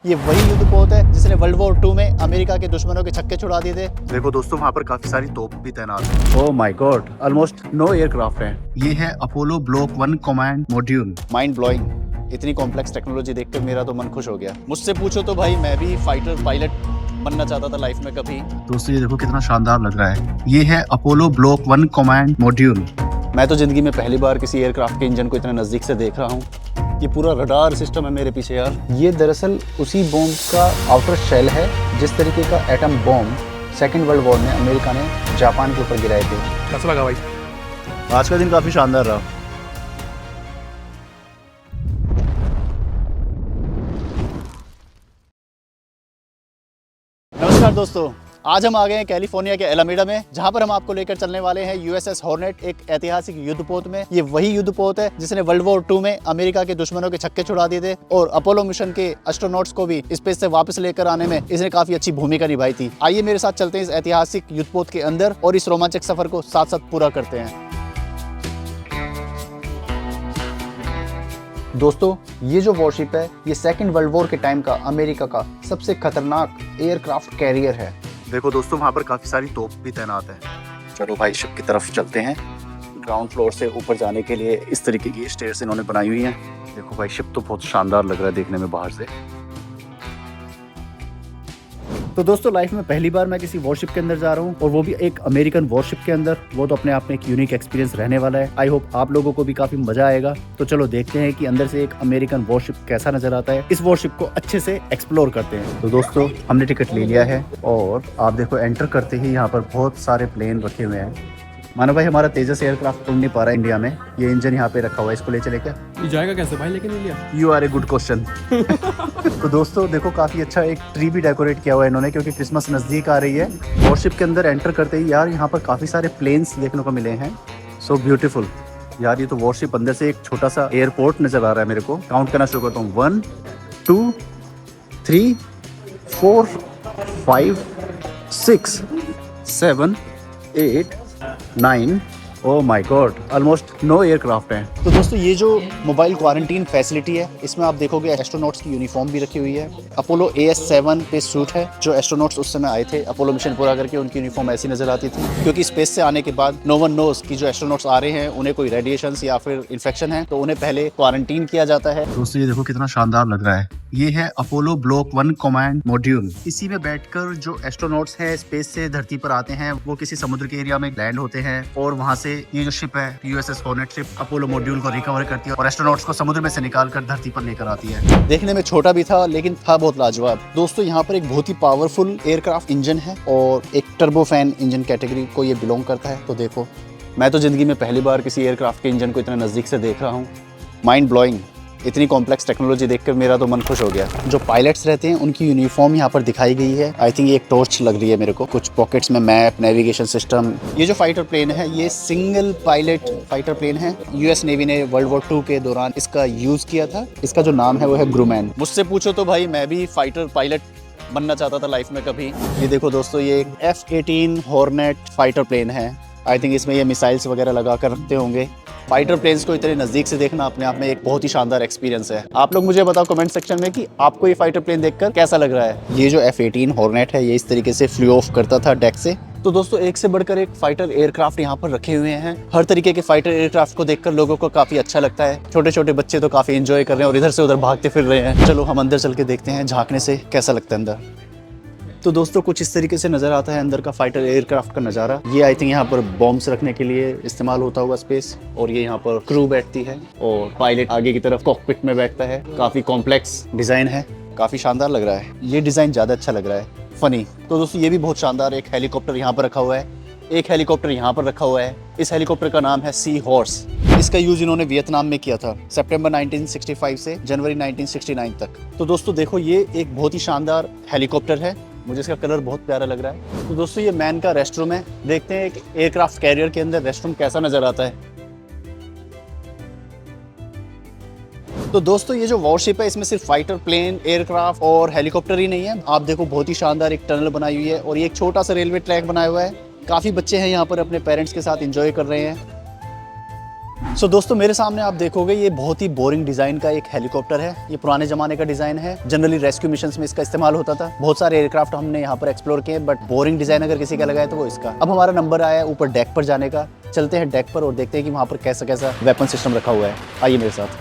ये वही युद्धपोत है जिसने वर्ल्ड वॉर 2 में अमेरिका के दुश्मनों के छक्के छुड़ा दिए थे। देखो दोस्तों, वहाँ पर काफी सारी तोप भी तैनात है। Oh my God, almost no aircraft है। ये है Apollo block 1 command module. Mind blowing. इतनी कॉम्प्लेक्स टेक्नोलॉजी देखकर मेरा तो मन खुश हो गया। मुझसे पूछो तो भाई मैं भी फाइटर पायलट बनना चाहता था लाइफ में कभी। दोस्तों ये देखो कितना शानदार लग रहा है। ये है अपोलो ब्लॉक 1 कमांड मॉड्यूल। मैं तो जिंदगी में पहली बार किसी एयरक्राफ्ट के इंजन को इतना नजदीक से देख रहा हूँ। ये पूरा रडार सिस्टम है मेरे पीछे यार। ये दरअसल उसी बॉम्ब का आउटर शेल है जिस तरीके का atom bomb second world war में अमेरिका ने जापान के ऊपर गिराए थे। कैसा लगा भाई? आज का दिन काफी शानदार रहा। नमस्कार दोस्तों, आज हम आ गए हैं कैलिफोर्निया के एलामीडा में, जहां पर हम आपको लेकर चलने वाले हैं यूएसएस हॉर्नेट, एक ऐतिहासिक युद्धपोत में। ये वही युद्धपोत है जिसने वर्ल्ड वॉर 2 में अमेरिका के दुश्मनों के छक्के छुड़ा दिए थे और अपोलो मिशन के एस्ट्रोनॉट्स को भी स्पेस से वापस लेकर आने में इसने काफी अच्छी भूमिका निभाई थी। आइए मेरे साथ चलते हैं इस ऐतिहासिक युद्धपोत के अंदर और इस रोमांचक सफर को साथ साथ पूरा करते हैं। दोस्तों, ये जो वॉरशिप है ये सेकेंड वर्ल्ड वॉर के टाइम का अमेरिका का सबसे खतरनाक एयरक्राफ्ट कैरियर है। देखो दोस्तों, वहाँ पर काफी सारी तोप भी तैनात है। चलो भाई शिप की तरफ चलते हैं। ग्राउंड फ्लोर से ऊपर जाने के लिए इस तरीके की स्टेयर्स इन्होंने बनाई हुई हैं। देखो भाई, शिप तो बहुत शानदार लग रहा है देखने में बाहर से। तो दोस्तों, लाइफ में पहली बार मैं किसी वॉरशिप के अंदर जा रहा हूँ और वो भी एक अमेरिकन वॉरशिप के अंदर। वो तो अपने आप में एक यूनिक एक्सपीरियंस रहने वाला है। आई होप आप लोगों को भी काफी मजा आएगा। तो चलो देखते हैं कि अंदर से एक अमेरिकन वॉरशिप कैसा नजर आता है। इस वॉरशिप को अच्छे से एक्सप्लोर करते हैं। तो दोस्तों, हमने टिकट ले लिया है और आप देखो एंटर करते ही यहाँ पर बहुत सारे प्लेन रखे हुए हैं। मानो भाई, हमारा तेजस एयरक्राफ्ट उड़ नहीं पा रहा है इंडिया में। ये इंजन यहाँ पे रखा हुआ है, इसको ले चले क्या? ये जाएगा कैसे भाई लेकिन India? You are a good question. तो दोस्तों देखो, काफी अच्छा एक ट्री भी डेकोरेट किया हुआ है इन्होंने, क्योंकि क्रिसमस नजदीक आ रही है। वॉरशिप के अंदर एंटर करते ही यार यहाँ पर काफी सारे प्लेन्स देखने को मिले हैं। सो ब्यूटीफुल यार। ये तो वॉरशिप अंदर से एक छोटा सा एयरपोर्ट नजर आ रहा है मेरे को। काउंट करना शुरू करता हूँ। 1 2 3 4 5 6 7 8 9। Oh my God, almost no aircraft है। तो दोस्तों, ये जो मोबाइल क्वारंटीन फैसिलिटी है इसमें आप देखोगे एस्ट्रोनॉट्स की यूनिफॉर्म भी रखी हुई है। अपोलो AS7 पे सूट है। जो एस्ट्रोनॉट्स उस समय आए थे अपोलो मिशन पूरा करके, उनकी यूनिफॉर्म ऐसी नजर आती थी, क्योंकि स्पेस से आने के बाद नो वन नोस कि जो एस्ट्रोनॉट्स आ रहे हैं उन्हें कोई रेडिएशन या फिर इन्फेक्शन है, तो उन्हें पहले क्वारंटीन किया जाता है। दोस्तों ये देखो कितना शानदार लग रहा है। ये है अपोलो ब्लॉक 1 कमांड मॉड्यूल। इसी में बैठकर जो एस्ट्रोनॉट्स हैं स्पेस से धरती पर आते हैं, वो किसी समुद्र के एरिया में लैंड होते हैं और वहां से ये जो शिप है USS hornet ship Apollo module को रिकवर करती है और एस्ट्रोनॉट्स को समुद्र में से निकालकर धरती पर लेकर आती है। देखने में छोटा भी था लेकिन था बहुत लाजवाब। दोस्तों, यहाँ पर एक बहुत ही पावरफुल एयरक्राफ्ट इंजन है और एक टर्बोफैन इंजन कैटेगरी को ये बिलोंग करता है। तो देखो, मैं तो जिंदगी में पहली बार किसी एयरक्राफ्ट के इंजन को इतना नजदीक से देख रहा हूँ। Mind blowing. इतनी कॉम्प्लेक्स टेक्नोलॉजी देखकर मेरा तो मन खुश हो गया। जो पायलट्स रहते हैं उनकी यूनिफॉर्म यहाँ पर दिखाई गई है। आई थिंक ये एक टॉर्च लग रही है मेरे को। कुछ पॉकेट्स में मैप, नेविगेशन सिस्टम। ये जो फाइटर प्लेन है ये सिंगल पायलट फाइटर प्लेन है। यूएस नेवी ने वर्ल्ड वॉर 2 के दौरान इसका यूज किया था। इसका जो नाम है वो है ग्रूमैन। मुझसे पूछो तो भाई मैं भी फाइटर पायलट बनना चाहता था लाइफ में कभी। ये देखो दोस्तों, ये एक F-18 हॉर्नेट फाइटर प्लेन है। आई थिंक इसमें ये मिसाइल्स वगैरह लगा कर रखते होंगे। फाइटर प्लेन्स को इतने नज़दीक से देखना अपने आप में एक बहुत ही शानदार एक्सपीरियंस है। आप लोग मुझे बताओ कमेंट सेक्शन में कि आपको ये फाइटर प्लेन देखकर कैसा लग रहा है। ये जो F-18 हॉर्नेट है ये इस तरीके से फ्ली ऑफ करता था डेक से। तो दोस्तों, एक से बढ़कर एक फाइटर एयरक्राफ्ट यहाँ पर रखे हुए हैं। हर तरीके के फाइटर एयरक्राफ्ट को देखकर लोगों को काफी अच्छा लगता है। छोटे छोटे बच्चे तो काफी एंजॉय कर रहे हैं और इधर से उधर भागते फिर रहे हैं। चलो हम अंदर चल के देखते हैं, झांकने से कैसा लगता है अंदर। तो दोस्तों, कुछ इस तरीके से नज़र आता है अंदर का फाइटर एयरक्राफ्ट का नज़ारा। ये आई थिंक यहाँ पर बॉम्ब्स रखने के लिए इस्तेमाल होता होगा स्पेस, और ये यहाँ पर क्रू बैठती है और पायलट आगे की तरफ कॉकपिट में बैठता है। काफ़ी कॉम्प्लेक्स डिज़ाइन है, काफ़ी शानदार लग रहा है। ये डिज़ाइन ज़्यादा अच्छा लग रहा है, फनी। तो दोस्तों, ये भी बहुत शानदार एक हेलीकॉप्टर यहाँ पर रखा हुआ है। एक हेलीकॉप्टर यहाँ पर रखा हुआ है। इस हेलीकॉप्टर का नाम है सी हॉर्स। इसका यूज इन्होंने वियतनाम में किया था सितंबर 1965 से जनवरी 1969 तक। तो दोस्तों देखो, ये एक बहुत ही शानदार हेलीकॉप्टर है। मुझे इसका कलर बहुत प्यारा लग रहा है। तो दोस्तों, ये मैन का रेस्टरूम है। देखते हैं एक एयरक्राफ्ट कैरियर के अंदर रेस्टरूम कैसा नजर आता है। तो दोस्तों, ये जो वॉरशिप है इसमें सिर्फ फाइटर प्लेन, एयरक्राफ्ट और हेलीकॉप्टर ही नहीं है। आप देखो, बहुत ही शानदार एक टनल बनाई हुई है और ये एक छोटा सा रेलवे ट्रैक बनाया हुआ है। काफी बच्चे हैं यहाँ पर अपने पेरेंट्स के साथ एंजॉय कर रहे हैं। सो दोस्तों मेरे सामने आप देखोगे ये बहुत ही बोरिंग डिजाइन का एक हेलीकॉप्टर है। ये पुराने जमाने का डिजाइन है, जनरली रेस्क्यू मिशंस में इसका इस्तेमाल होता था। बहुत सारे एयरक्राफ्ट हमने यहाँ पर एक्सप्लोर किए, बट बोरिंग डिजाइन अगर किसी का लगा है तो वो इसका। अब हमारा नंबर आया ऊपर डेक पर जाने का। चलते हैं डेक पर और देखते हैं कि वहाँ पर कैसा कैसा वेपन सिस्टम रखा हुआ है। आइए मेरे साथ,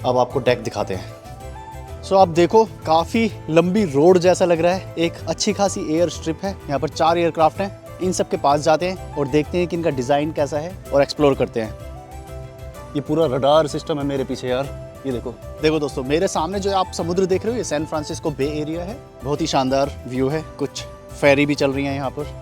अब आपको डेक दिखाते हैं। सो आप देखो काफ़ी लंबी रोड जैसा लग रहा है, एक अच्छी खासी एयर स्ट्रिप है। यहाँ पर 4 एयरक्राफ्ट हैं। इन सब के पास जाते हैं और देखते हैं कि इनका डिज़ाइन कैसा है और एक्सप्लोर करते हैं। ये पूरा रडार सिस्टम है मेरे पीछे यार, ये देखो। देखो दोस्तों मेरे सामने जो आप समुद्र देख रहे हो ये सैन फ्रांसिस्को बे एरिया है। बहुत ही शानदार व्यू है, कुछ फेरी भी चल रही हैं यहाँ पर।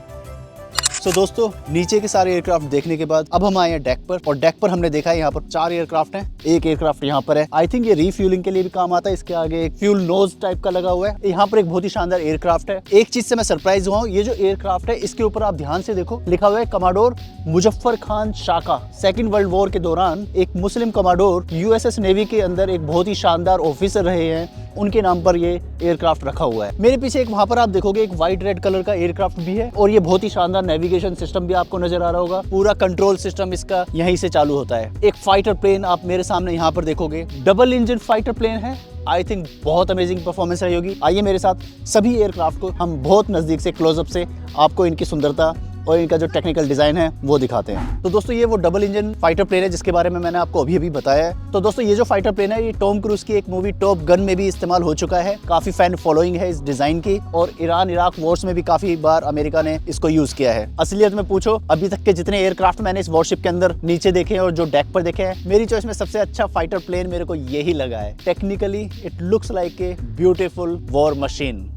सो दोस्तों नीचे के सारे एयरक्राफ्ट देखने के बाद अब हम आए हैं डेक पर, और डेक पर हमने देखा है यहाँ पर 4 एयरक्राफ्ट हैं। एक एयरक्राफ्ट यहाँ पर है, आई थिंक ये रिफ्यूलिंग के लिए भी काम आता है। इसके आगे एक फ्यूल नोज टाइप का लगा हुआ है। यहाँ पर एक बहुत ही शानदार एयरक्राफ्ट है। एक चीज से मैं सरप्राइज हुआ हूँ, ये जो एयरक्राफ्ट है इसके ऊपर आप ध्यान से देखो, लिखा हुआ है कमांडोर मुजफ्फर खान शाका। सेकेंड वर्ल्ड वॉर के दौरान एक मुस्लिम कमांडोर यूएसएस नेवी के अंदर एक बहुत ही शानदार ऑफिसर रहे हैं, उनके नाम पर ये एयरक्राफ्ट रखा हुआ है। मेरे पीछे एक वहां पर आप देखोगे एक व्हाइट रेड कलर का एयरक्राफ्ट भी है, और ये बहुत ही शानदार नेविगेशन सिस्टम भी आपको नजर आ रहा होगा। पूरा कंट्रोल सिस्टम इसका यहीं से चालू होता है। एक फाइटर प्लेन आप मेरे सामने यहाँ पर देखोगे, डबल इंजन फाइटर प्लेन है। आई थिंक बहुत अमेजिंग परफॉर्मेंस रही होगी। आइए मेरे साथ सभी एयरक्राफ्ट को हम बहुत नजदीक से क्लोजअप से आपको इनकी सुंदरता और इनका जो टेक्निकल डिजाइन है वो दिखाते हैं। तो दोस्तों ये वो डबल इंजन फाइटर प्लेन है जिसके बारे में मैंने आपको अभी बताया है। तो दोस्तों ये जो फाइटर प्लेन है ये टॉम क्रूज की एक मूवी टॉप गन में भी इस्तेमाल हो चुका है। काफी फैन फॉलोइंग है इस डिजाइन की, और ईरान इराक वॉर्स में भी काफी बार अमेरिका ने इसको यूज किया है। असलियत में पूछो, अभी तक के जितने एयरक्राफ्ट मैंने इस वॉरशिप के अंदर नीचे देखे हैं और जो डेक पर देखे हैं, मेरी चॉइस में सबसे अच्छा फाइटर प्लेन मेरे को यही लगा है। Technically it looks like a beautiful war machine.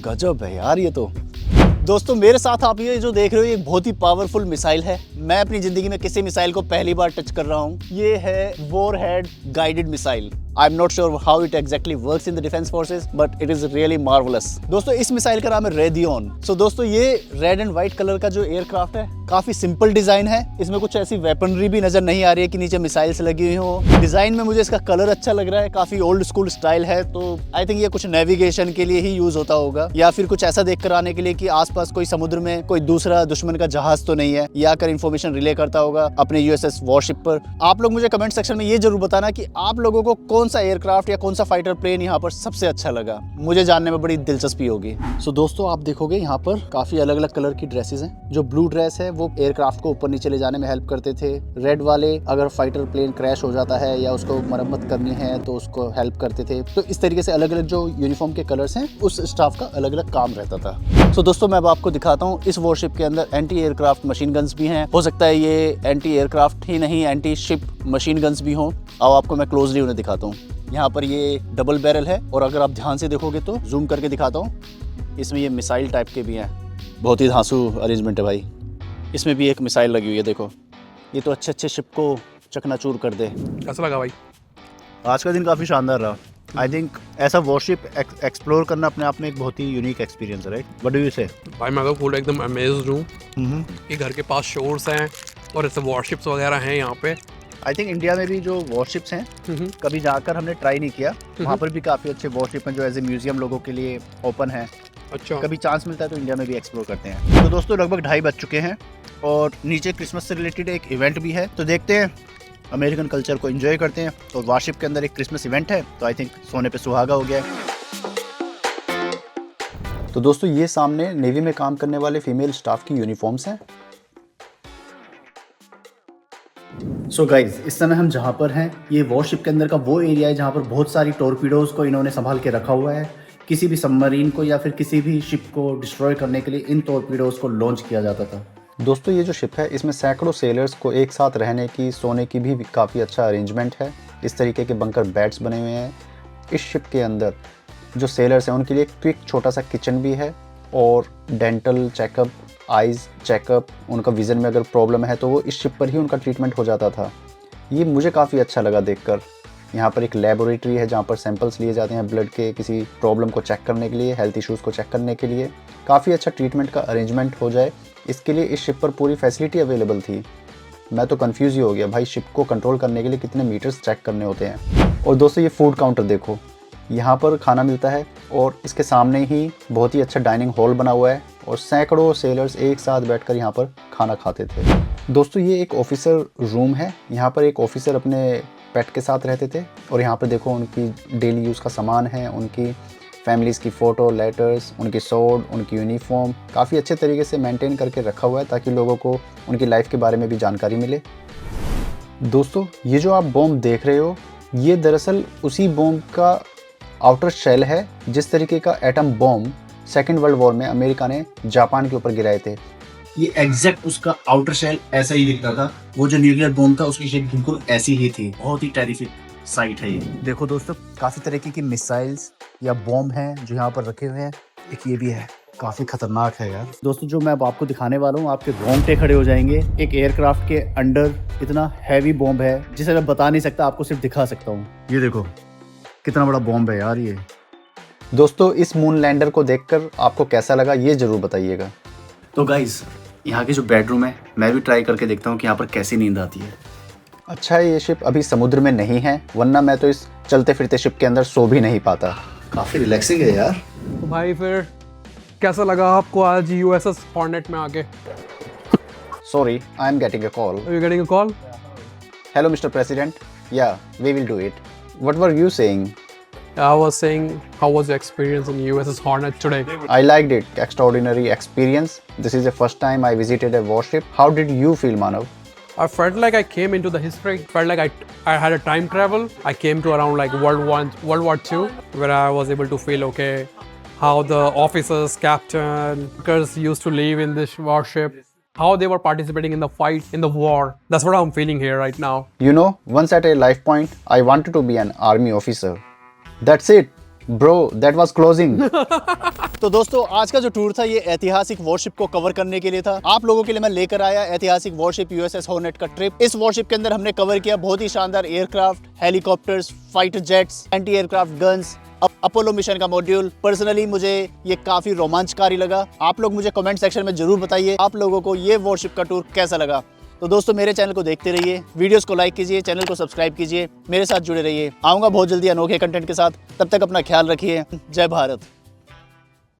गजब है यार ये तो। दोस्तों मेरे साथ आप ये जो देख रहे हो ये बहुत ही पावरफुल मिसाइल है। मैं अपनी जिंदगी में किसी मिसाइल को पहली बार टच कर रहा हूँ। ये है warhead guided missile. I am not sure how it exactly works in the defence forces, but it is really marvellous. दोस्तों इस मिसाइल का नाम है रेडियन। सो दोस्तों ये रेड एंड व्हाइट कलर का जो एयरक्राफ्ट है काफी सिंपल डिजाइन है। इसमें कुछ ऐसी वेपनरी भी नजर नहीं आ रही है कि नीचे मिसाइल्स लगी हुई हो। डिजाइन में मुझे इसका कलर अच्छा लग रहा है, काफी ओल्ड स्कूल स्टाइल है। तो आई थिंक ये कुछ नेविगेशन के लिए ही यूज होता होगा, या फिर कुछ ऐसा देख कर आने के लिए कि आसपास कोई समुद्र में कोई दूसरा दुश्मन का जहाज तो नहीं है, या कर इन्फॉर्मेशन रिले करता होगा अपने यूएसएस वॉरशिप पर। आप लोग मुझे कमेंट सेक्शन में ये जरूर बताना कि आप लोगों को कौन सा एयरक्राफ्ट या कौन सा फाइटर प्लेन यहाँ पर सबसे अच्छा लगा। मुझे जानने में बड़ी दिलचस्पी होगी। सो दोस्तों आप देखोगे यहाँ पर काफी अलग अलग कलर की ड्रेसेस हैं। जो ब्लू ड्रेस है वो एयरक्राफ्ट को ऊपर नीचे ले जाने में हेल्प करते थे। रेड वाले अगर फाइटर प्लेन क्रैश हो जाता है या उसको मरम्मत करनी है तो उसको हेल्प करते थे। तो इस तरीके से अलग अलग जो यूनिफॉर्म के कलर्स हैं उस स्टाफ का अलग अलग काम रहता था। सो दोस्तों मैं अब आपको दिखाता हूँ इस वॉरशिप के अंदर एंटी एयरक्राफ्ट मशीन गन्स भी हैं। हो सकता है ये एंटी एयरक्राफ्ट ही नहीं, एंटी शिप मशीन गन्स भी हों। अब आपको मैं क्लोजली उन्हें दिखाता हूँ। यहाँ पर ये डबल बैरल है, और अगर आप ध्यान से देखोगे तो जूम करके दिखाता हूँ, इसमें ये मिसाइल टाइप के भी हैं। बहुत ही धांसू अरेंजमेंट है भाई। इसमें भी एक मिसाइल लगी हुई है, देखो। ये तो अच्छे अच्छे शिप को चकनाचूर कर दे। कैसा लगा भाई? आज का दिन काफ़ी शानदार रहा। आई थिंक ऐसा वॉरशिप एक्सप्लोर करना अपने आप में एक बहुत ही यूनिक एक्सपीरियंस है, राइट? व्हाट डू यू से? भाई मैं तो फुल एकदम अमेज्ड हूँ कि घर के पास शोर्स हैं और ऐसे वॉरशिप्स वगैरह हैं यहाँ पे। आई थिंक इंडिया में भी जो वॉरशिप्स हैं कभी जाकर हमने ट्राई नहीं किया। वहाँ पर भी काफ़ी अच्छे वॉरशिप हैं जो एज ए म्यूजियम लोगों के लिए ओपन है। अच्छा, कभी चांस मिलता है तो इंडिया में भी एक्सप्लोर करते हैं। तो दोस्तों लगभग 2:30 बज चुके हैं और नीचे क्रिसमस से रिलेटेड एक इवेंट भी है, तो देखते हैं अमेरिकन कल्चर को एंजॉय करते हैं। तो वॉरशिप के अंदर एक क्रिसमस इवेंट है, तो आई थिंक सोने पे सुहागा हो गया है। तो दोस्तों ये सामने नेवी में काम करने वाले फीमेल स्टाफ की यूनिफॉर्म्स हैं। सो गाइज इस समय हम जहाँ पर हैं ये वॉरशिप के अंदर का वो एरिया है जहाँ पर बहुत सारी टॉर्पीडोज को इन्होंने संभाल के रखा हुआ है। किसी भी सबमरीन को या फिर किसी भी शिप को डिस्ट्रॉय करने के लिए इन टॉर्पीडोज को लॉन्च किया जाता था। दोस्तों ये जो शिप है इसमें सैकड़ों सेलर्स को एक साथ रहने की, सोने की भी काफ़ी अच्छा अरेंजमेंट है। इस तरीके के बंकर बेड्स बने हुए हैं। इस शिप के अंदर जो सेलर्स हैं उनके लिए एक क्विक छोटा सा किचन भी है, और डेंटल चेकअप, आइज़ चेकअप, उनका विज़न में अगर प्रॉब्लम है तो वो इस शिप पर ही उनका ट्रीटमेंट हो जाता था। ये मुझे काफ़ी अच्छा लगा देखकर। यहाँ पर एक लेबोरेटरी है जहाँ पर सैंपल्स लिए जाते हैं ब्लड के, किसी प्रॉब्लम को चेक करने के लिए, हेल्थ इश्यूज़ को चेक करने के लिए। काफ़ी अच्छा ट्रीटमेंट का अरेंजमेंट हो जाए इसके लिए इस शिप पर पूरी फैसिलिटी अवेलेबल थी। मैं तो कंफ्यूज ही हो गया भाई, शिप को कंट्रोल करने के लिए कितने मीटर्स चेक करने होते हैं। और दोस्तों ये फूड काउंटर देखो, यहाँ पर खाना मिलता है और इसके सामने ही बहुत ही अच्छा डाइनिंग हॉल बना हुआ है, और सैकड़ों सेलर्स एक साथ बैठकर यहाँ पर खाना खाते थे। दोस्तों ये एक ऑफिसर रूम है। यहाँ पर एक ऑफिसर अपने पेट के साथ रहते थे और यहाँ पर देखो उनकी डेली यूज़ का सामान है, उनकी फैमिलीज़ की फ़ोटो, लेटर्स, उनकी सोर्ड, उनकी यूनिफॉर्म काफ़ी अच्छे तरीके से मेंटेन करके रखा हुआ है ताकि लोगों को उनकी लाइफ के बारे में भी जानकारी मिले। दोस्तों ये जो आप बॉम्ब देख रहे हो ये दरअसल उसी बॉम्ब का आउटर शेल है जिस तरीके का atom bomb second world war में अमेरिका ने जापान के ऊपर गिराए थे। ये एग्जैक्ट उसका आउटर शेल ऐसा ही दिखता था। वो जो न्यूक्लियर बॉम्ब था उसकी शेप बिल्कुल ऐसी ही थी। बहुत ही टेरिफिक साइट है ये। देखो दोस्तों काफी तरीके की मिसाइल्स या बॉम्ब हैं जो यहाँ पर रखे हुए हैं। एक ये भी है, काफी खतरनाक है यार। दोस्तों जो मैं अब आपको दिखाने वाला हूँ आपके रोंगटे खड़े हो जाएंगे। एक एयरक्राफ्ट के अंडर इतना हैवी बॉम्ब है जिसे मैं बता नहीं सकता, आपको सिर्फ दिखा सकता हूँ। ये देखो कितना बड़ा बॉम्ब है यार ये। दोस्तों इस मून लैंडर को देखकर आपको कैसा लगा ये ज़रूर बताइएगा। तो गाइज यहाँ के जो बेडरूम है मैं भी ट्राई करके देखता हूँ कि यहाँ पर कैसी नींद आती है। अच्छा है ये शिप अभी समुद्र में नहीं है, वरना मैं तो इस चलते फिरते शिप के अंदर सो भी नहीं पाता। काफी रिलैक्सिंग है यार। तो भाई फिर कैसा लगा आपको आज यूएसएस हॉर्नेट में आके? Sorry I am getting a call. Are you getting a call? Hello mister president, yeah we will do it. What were you saying? I was saying, how was your experience in USS Hornet today? I liked it. Extraordinary experience. This is the first time I visited a warship. How did you feel, Manav? I felt like I came into the history. Felt like I had a time travel. I came to around like World War II, where I was able to feel okay. How the officers, captain, workers used to live in this warship. How they were participating in the fight, in the war. That's what I'm feeling here right now. You know, once at a life point, I wanted to be an army officer. That's it, bro. That was closing. तो दोस्तों आज का जो tour था ये ऐतिहासिक worship को cover करने के लिए था। आप लोगों के लिए मैं लेकर आया ऐतिहासिक वॉरशिप यूएसएस हॉर्नेट का ट्रिप। इस वॉरशिप के अंदर हमने कवर किया बहुत ही शानदार aircraft, helicopters, fighter jets, anti aircraft guns, Apollo mission का मॉड्यूल। पर्सनली मुझे ये काफी रोमांचकारी लगा। आप लोग मुझे कमेंट सेक्शन में जरूर बताइए आप लोगों को ये वॉरशिप का टूर कैसा लगा। तो दोस्तों मेरे चैनल को देखते रहिए, वीडियोस को लाइक कीजिए, चैनल को सब्सक्राइब कीजिए, मेरे साथ जुड़े रहिए। आऊँगा बहुत जल्दी अनोखे कंटेंट के साथ, तब तक अपना ख्याल रखिए। जय भारत।